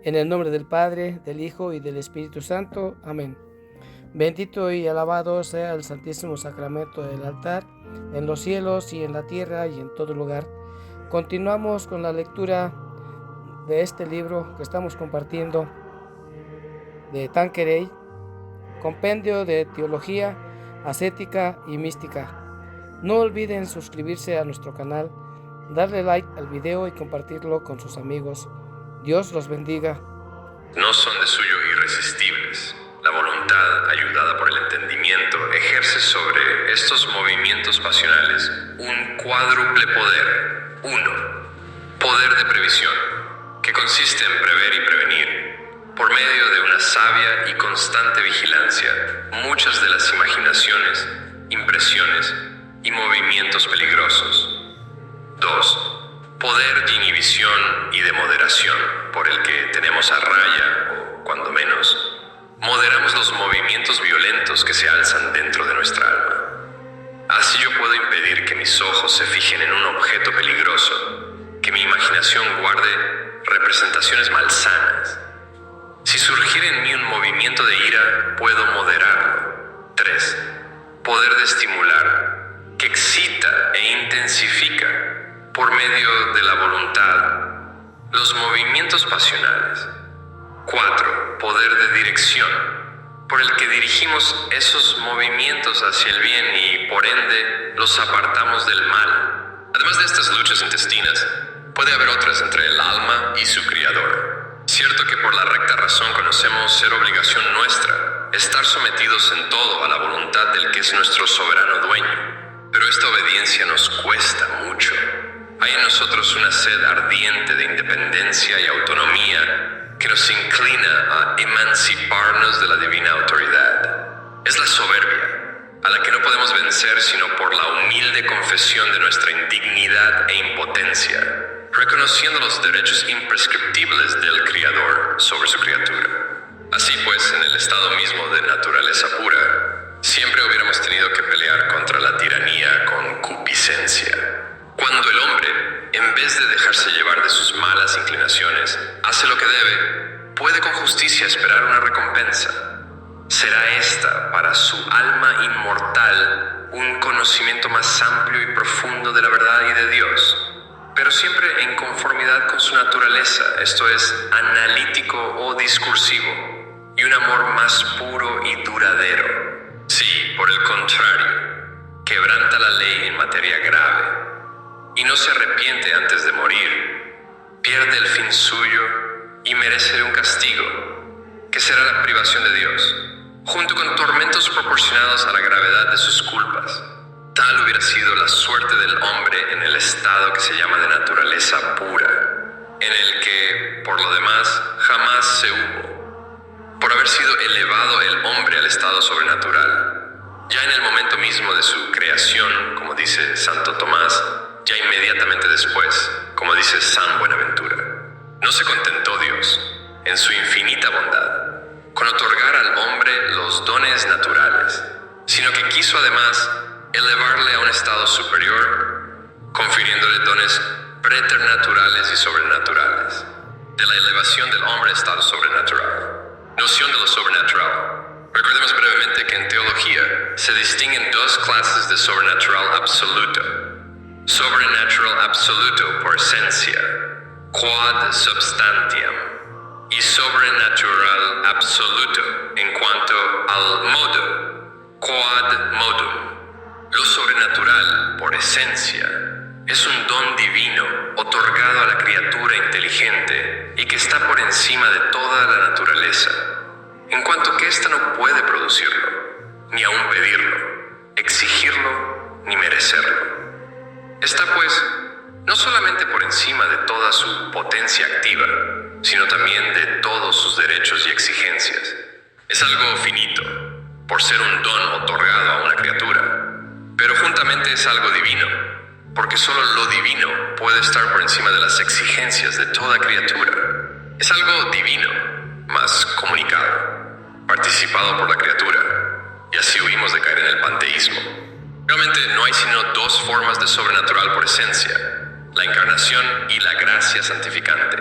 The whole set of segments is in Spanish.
En el nombre del Padre, del Hijo y del Espíritu Santo. Amén. Bendito y alabado sea el Santísimo Sacramento del altar, en los cielos y en la tierra y en todo lugar. Continuamos con la lectura de este libro que estamos compartiendo de Tanqueray, Compendio de Teología Ascética y Mística. No olviden suscribirse a nuestro canal, darle like al video y compartirlo con sus amigos. Dios los bendiga. No son de suyo irresistibles. La voluntad, ayudada por el entendimiento, ejerce sobre estos movimientos pasionales un cuádruple poder. 1. Poder de previsión, que consiste en prever y prevenir, por medio de una sabia y constante vigilancia, muchas de las imaginaciones, impresiones y movimientos peligrosos. 2. Poder de inhibición y de moderación, por el que tenemos a raya, o cuando menos, moderamos los movimientos violentos que se alzan dentro de nuestra alma. Así yo puedo impedir que mis ojos se fijen en un objeto peligroso, que mi imaginación guarde representaciones malsanas. Si surgiera en mí un movimiento de ira, puedo moderarlo. 3. Poder de estimular, que excita e intensifica, por medio de la voluntad, los movimientos pasionales. 4. Poder de dirección, por el que dirigimos esos movimientos hacia el bien y, por ende, los apartamos del mal. Además de estas luchas intestinas, puede haber otras entre el alma y su Criador. Cierto que por la recta razón conocemos ser obligación nuestra, estar sometidos en todo a la voluntad del que es nuestro soberano dueño, pero esta obediencia nos cuesta mucho. Hay en nosotros una sed ardiente de independencia y autonomía que nos inclina a emanciparnos de la divina autoridad. Es la soberbia, a la que no podemos vencer sino por la humilde confesión de nuestra indignidad e impotencia, reconociendo los derechos imprescriptibles del Criador sobre su criatura. Así pues, en el estado mismo de naturaleza pura, siempre hubiéramos tenido que pelear contra la tiranía con concupiscencia. Cuando el hombre, en vez de dejarse llevar de sus malas inclinaciones, hace lo que debe, puede con justicia esperar una recompensa. Será esta, para su alma inmortal, un conocimiento más amplio y profundo de la verdad y de Dios, pero siempre en conformidad con su naturaleza, esto es, analítico o discursivo, y un amor más puro y duradero. Si, por el contrario, quebranta la ley en materia grave, y no se arrepiente antes de morir, pierde el fin suyo y merece un castigo, que será la privación de Dios, junto con tormentos proporcionados a la gravedad de sus culpas. Tal hubiera sido la suerte del hombre en el estado que se llama de naturaleza pura, en el que, por lo demás, jamás se hubo, por haber sido elevado el hombre al estado sobrenatural. Ya en el momento mismo de su creación, como dice Santo Tomás, ya inmediatamente después, como dice San Buenaventura, no se contentó Dios, en su infinita bondad, con otorgar al hombre los dones naturales, sino que quiso además elevarle a un estado superior, confiriéndole dones preternaturales y sobrenaturales. De la elevación del hombre a estado sobrenatural. Noción de lo sobrenatural. Recordemos brevemente que en teología se distinguen dos clases de sobrenatural absoluto. Sobrenatural absoluto por esencia, quod substantiam, y sobrenatural absoluto en cuanto al modo, quod modum. Lo sobrenatural por esencia es un don divino otorgado a la criatura inteligente y que está por encima de toda la naturaleza, en cuanto que ésta no puede producirlo, ni aun pedirlo, exigirlo ni merecerlo. Está pues no solamente por encima de toda su potencia activa, sino también de todos sus derechos y exigencias. Es algo finito, por ser un don otorgado a una criatura, pero juntamente es algo divino, porque solo lo divino puede estar por encima de las exigencias de toda criatura. Es algo divino, mas comunicado, participado por la criatura, y así huimos de caer en el panteísmo. Realmente no hay sino dos formas de sobrenatural por esencia, la encarnación y la gracia santificante.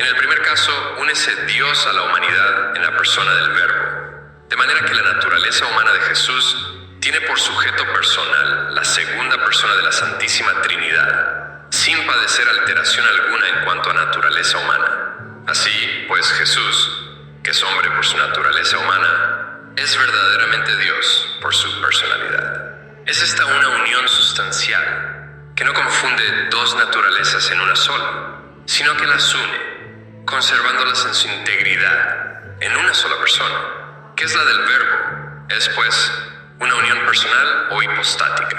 En el primer caso, únese Dios a la humanidad en la persona del Verbo, de manera que la naturaleza humana de Jesús tiene por sujeto personal la segunda persona de la Santísima Trinidad, sin padecer alteración alguna en cuanto a naturaleza humana. Así, pues Jesús, que es hombre por su naturaleza humana, es verdaderamente Dios por su personalidad. Es esta una unión sustancial, que no confunde dos naturalezas en una sola, sino que las une, conservándolas en su integridad, en una sola persona, que es la del Verbo. Es, pues, una unión personal o hipostática.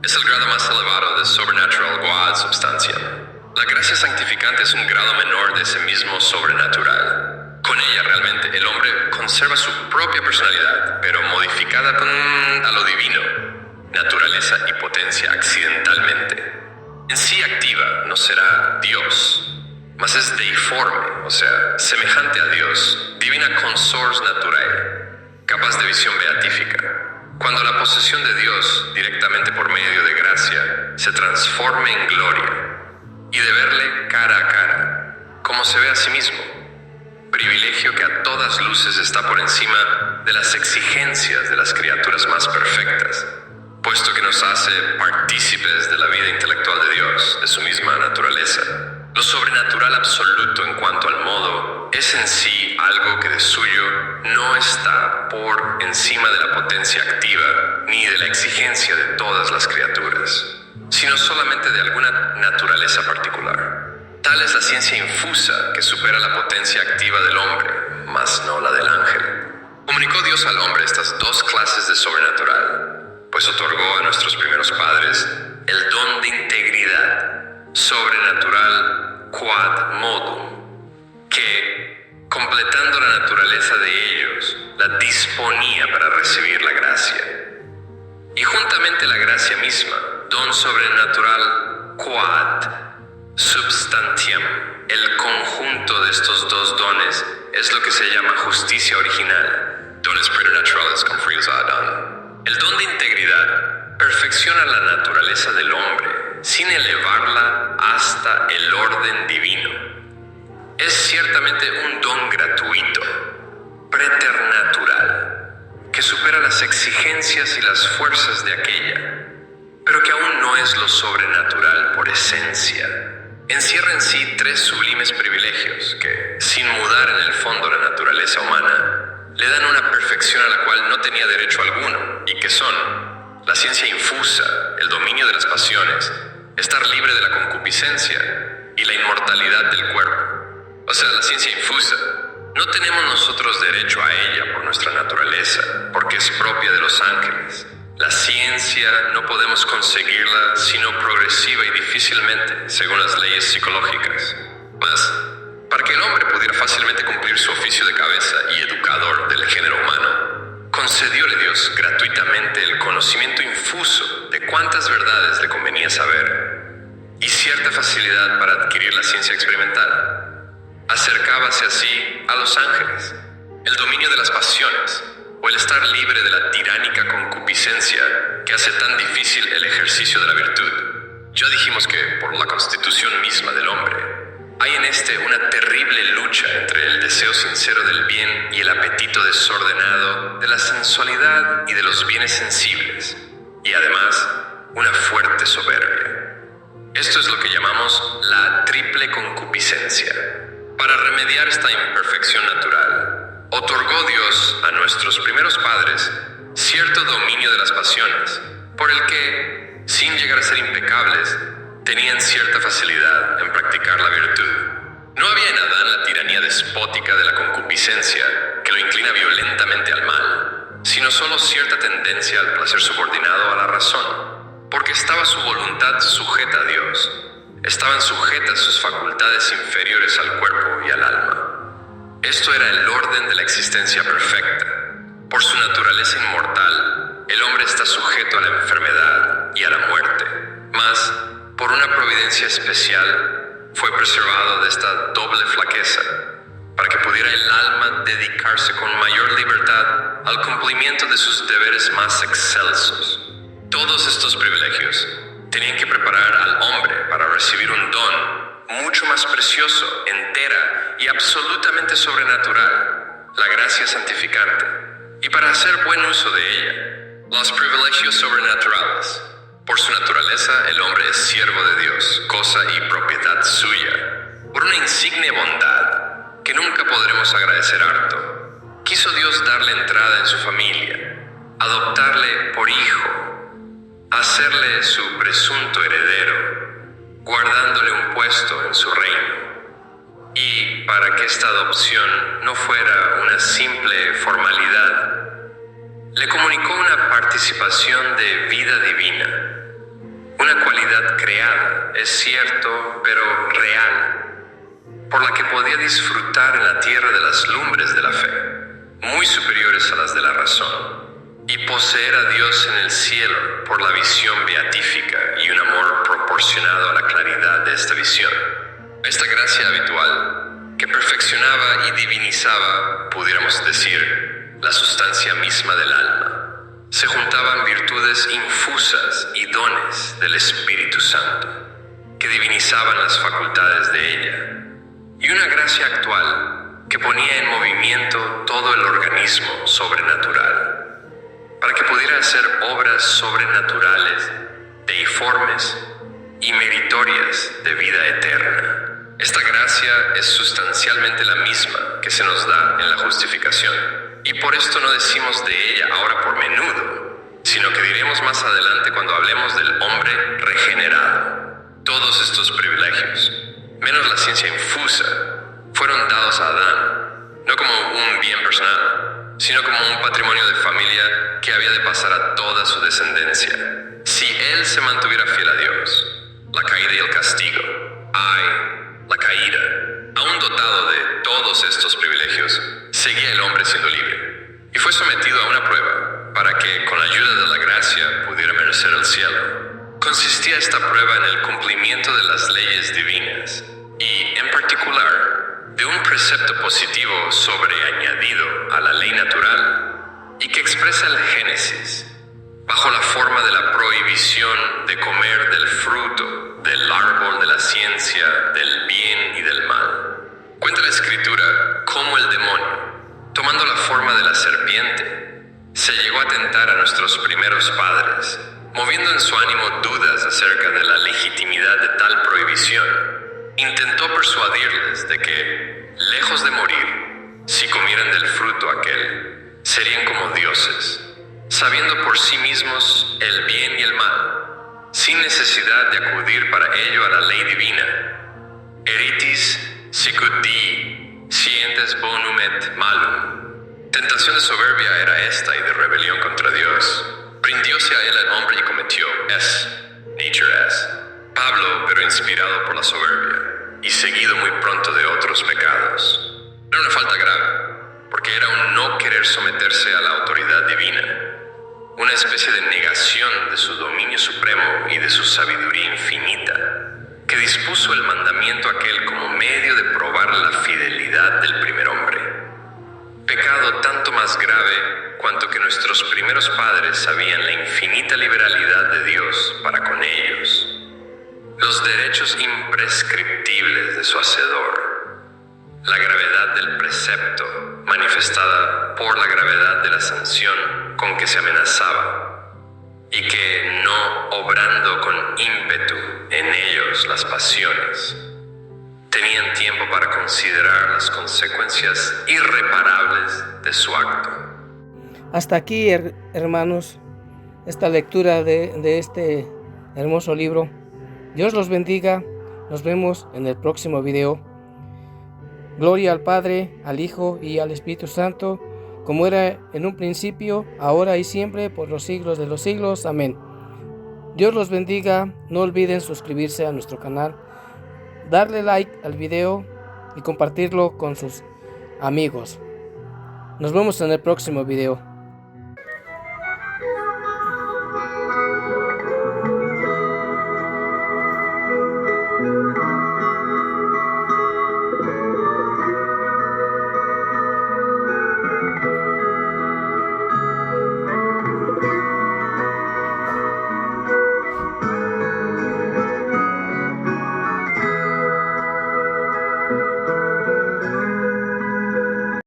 Es el grado más elevado de sobrenatural quod substantiam. La gracia santificante es un grado menor de ese mismo sobrenatural. Con ella realmente el hombre conserva su propia personalidad, pero modificada a lo divino, naturaleza y potencia accidentalmente. En sí activa no será Dios, mas es deiforme, o sea, semejante a Dios, divina consors naturae, capaz de visión beatífica. Cuando la posesión de Dios, directamente por medio de gracia, se transforme en gloria, y de verle cara a cara, como se ve a sí mismo, privilegio que a todas luces está por encima de las exigencias de las criaturas más perfectas, puesto que nos hace partícipes de la vida intelectual de Dios, de su misma naturaleza. Lo sobrenatural absoluto en cuanto al modo es en sí algo que de suyo no está por encima de la potencia activa ni de la exigencia de todas las criaturas, sino solamente de alguna naturaleza particular. Tal es la ciencia infusa que supera la potencia activa del hombre, mas no la del ángel. Comunicó Dios al hombre estas dos clases de sobrenatural, pues otorgó a nuestros primeros padres el don de integridad sobrenatural quad modum, que, completando la naturaleza de ellos, la disponía para recibir la gracia. Y juntamente la gracia misma, don sobrenatural quad substantiam, el conjunto de estos dos dones es lo que se llama justicia original, dones preternaturales conferidos a Adán. El don de integridad perfecciona la naturaleza del hombre sin elevarla hasta el orden divino. Es ciertamente un don gratuito, preternatural, que supera las exigencias y las fuerzas de aquella, pero que aún no es lo sobrenatural por esencia. Encierra en sí tres sublimes privilegios que, sin mudar en el fondo la naturaleza humana, le dan una perfección a la cual no tenía derecho alguno, y que son la ciencia infusa, el dominio de las pasiones, estar libre de la concupiscencia y la inmortalidad del cuerpo. O sea, la ciencia infusa, no tenemos nosotros derecho a ella por nuestra naturaleza, porque es propia de los ángeles. La ciencia no podemos conseguirla sino progresiva y difícilmente, según las leyes psicológicas. Mas, para que el hombre pudiera fácilmente cumplir su oficio de cabeza y educador del género humano, concedióle Dios gratuitamente el conocimiento infuso de cuántas verdades le convenía saber, y cierta facilidad para adquirir la ciencia experimental. Acercábase así a los ángeles, el dominio de las pasiones, o el estar libre de la tiránica concupiscencia que hace tan difícil el ejercicio de la virtud. Ya dijimos que, por la constitución misma del hombre, hay en este una terrible lucha entre el deseo sincero del bien y el apetito desordenado de la sensualidad y de los bienes sensibles, y además una fuerte soberbia. Esto es lo que llamamos la triple concupiscencia. Para remediar esta imperfección natural, otorgó Dios a nuestros primeros padres cierto dominio de las pasiones, por el que, sin llegar a ser impecables, tenían cierta facilidad en practicar la virtud. No había en Adán la tiranía despótica de la concupiscencia que lo inclina violentamente al mal, sino solo cierta tendencia al placer subordinado a la razón, porque estaba su voluntad sujeta a Dios, estaban sujetas sus facultades inferiores al cuerpo y al alma. Esto era el orden de la existencia perfecta. Por su naturaleza inmortal, el hombre está sujeto a la enfermedad y a la muerte, mas, por una providencia especial, fue preservado de esta doble flaqueza, para que pudiera el alma dedicarse con mayor libertad al cumplimiento de sus deberes más excelsos. Todos estos privilegios tenían que preparar al hombre para recibir un don mucho más precioso, entera y absolutamente sobrenatural, la gracia santificante, y para hacer buen uso de ella, los privilegios sobrenaturales. Por su naturaleza, el hombre es siervo de Dios, cosa y propiedad suya. Por una insigne bondad, que nunca podremos agradecer harto, quiso Dios darle entrada en su familia, adoptarle por hijo, hacerle su presunto heredero, guardándole un puesto en su reino. Y para que esta adopción no fuera una simple formalidad, le comunicó una participación de vida divina, una cualidad creada, es cierto, pero real, por la que podía disfrutar en la tierra de las lumbres de la fe, muy superiores a las de la razón, y poseer a Dios en el cielo por la visión beatífica y un amor proporcionado a la claridad de esta visión. Esta gracia habitual, que perfeccionaba y divinizaba, pudiéramos decir, la sustancia misma del alma, se juntaban virtudes infusas y dones del Espíritu Santo, que divinizaban las facultades de ella, y una gracia actual que ponía en movimiento todo el organismo sobrenatural, para que pudiera hacer obras sobrenaturales, deiformes y meritorias de vida eterna. Esta gracia es sustancialmente la misma que se nos da en la justificación, y por esto no decimos de ella ahora por menudo, sino que diremos más adelante cuando hablemos del hombre regenerado. Todos estos privilegios, menos la ciencia infusa, fueron dados a Adán, no como un bien personal, sino como un patrimonio de familia que había de pasar a toda su descendencia. Si él se mantuviera fiel a Dios, la caída y el castigo, la caída, aún dotado de todos estos privilegios, seguía el hombre siendo libre, y fue sometido a una prueba para que, con la ayuda de la gracia, pudiera merecer el cielo. Consistía esta prueba en el cumplimiento de las leyes divinas, y, en particular, de un precepto positivo sobreañadido a la ley natural, y que expresa el Génesis, bajo la forma de la prohibición de comer del fruto del árbol de la ciencia del bien y del mal. Cuenta la Escritura cómo el demonio, tomando la forma de la serpiente, se llegó a tentar a nuestros primeros padres, moviendo en su ánimo dudas acerca de la legitimidad de tal prohibición. Intentó persuadirles de que, lejos de morir, si comieran del fruto aquel, serían como dioses, sabiendo por sí mismos el bien y el mal, sin necesidad de acudir para ello a la ley divina. Eritis sicut dii, scientes bonum et malum. Tentación de soberbia era esta y de rebelión contra Dios. Rindióse a él el hombre y cometió nature es. Pablo, pero inspirado por la soberbia y seguido muy pronto de otros pecados. Era una falta grave, porque era un no querer someterse a la autoridad divina, una especie de negación de su dominio supremo y de su sabiduría infinita, que dispuso el mandamiento aquel como medio de probar la fidelidad del primer hombre. Pecado tanto más grave cuanto que nuestros primeros padres sabían la infinita liberalidad de Dios para con ellos, los derechos imprescriptibles de su Hacedor, la gravedad del precepto manifestada por la gravedad de la sanción con que se amenazaba, y que, no obrando con ímpetu en ellos las pasiones, tenían tiempo para considerar las consecuencias irreparables de su acto. Hasta aquí, hermanos, esta lectura de este hermoso libro. Dios los bendiga. Nos vemos en el próximo video. Gloria al Padre, al Hijo y al Espíritu Santo, como era en un principio, ahora y siempre, por los siglos de los siglos. Amén. Dios los bendiga. No olviden suscribirse a nuestro canal, darle like al video y compartirlo con sus amigos. Nos vemos en el próximo video.